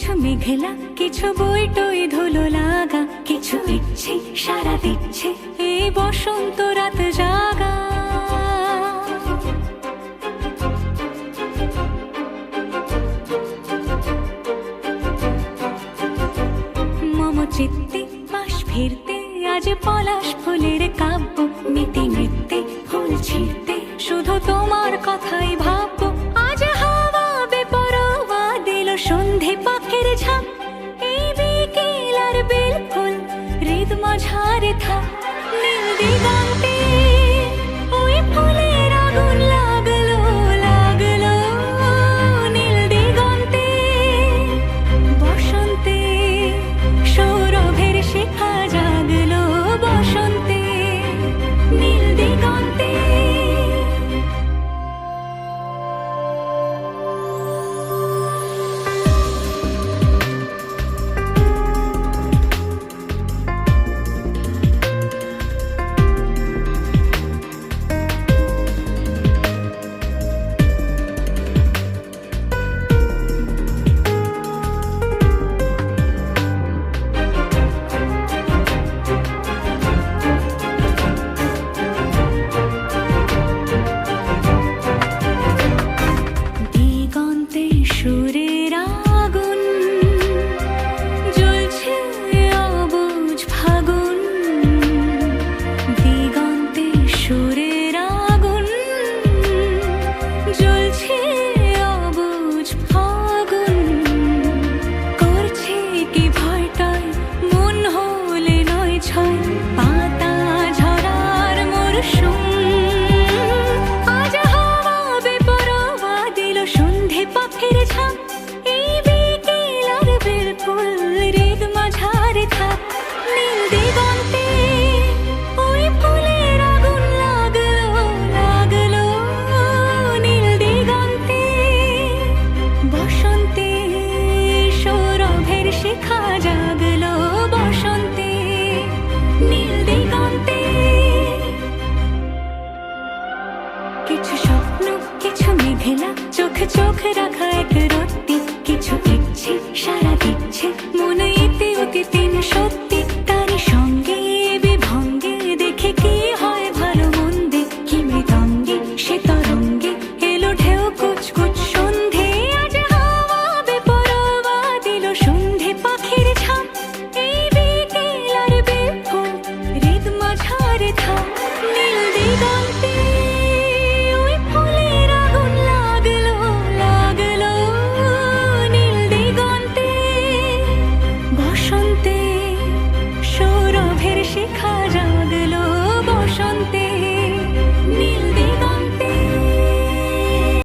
কিছু মেঘলা, কিছু বইটই ধুলো লাগা, কিছু ইচ্ছে সারা দিচ্ছে এই বসন্ত রাত জাগা। মম চিত্তে পাশ ফিরতে আজ পলাশ ফুলের কাব্য, মিটি নৃত্যে ফুল ছিঁড়তে শুধু তোমার কথাই ভাববো। আজ হাওয়া বেপরোয়া দিল সন্ধে পাখির ঝাঁক, এই বিকেল আর বেল ফুল হৃদ মাঝারে থাক। নীল দিগন্তে ওই ফুলের আগুন লাগলো লাগলো, নীল দিগন্তে বসন্তে সৌরভের শিখা জাগলো, বসন্তে নীল দিগন্তে। সুরের আগুন জ্বলছে অবুঝ ফাগুন, দিগন্তে সুরের আগুন জ্বলছে অবুঝ ফাগুন। করছে কি ভয়টায় মন হলে নয় ছয়, পাতা ঝরার মরশুম। আজ হাওয়া বেপরোয়া দিল সন্ধে পাখির ঝাঁক, এই বিকেল আর বেল ফুল হৃদ মাঝারে থাক। নীল দিগন্তে ওই ফুলের আগুন লাগলো লাগলো, নীল দিগন্তে বসন্তে সৌরভের শিখা জাগলো, বসন্তে নীল দিগন্তে। কিছু স্বপ্ন, কিছু মেঘলা, চোখ চোখ রাখা এক রত্তি, কিছু ইচ্ছে সারা দিচ্ছে মনে ইতি অতিদিন সত্যি। তারই সঙ্গে বিভঙ্গে দেখে কি হয় ভালো মন্দে, কি মৃদঙ্গে সে তরঙ্গে এলো ঢেউ কুচকুচ সন্ধে। আজ হাওয়া বেপরোয়া দিল সন্ধে পাখির ঝাঁক, এই বিকেল আর বেল ফুল হৃদ মাঝারে থাক। নীল দিগন্তে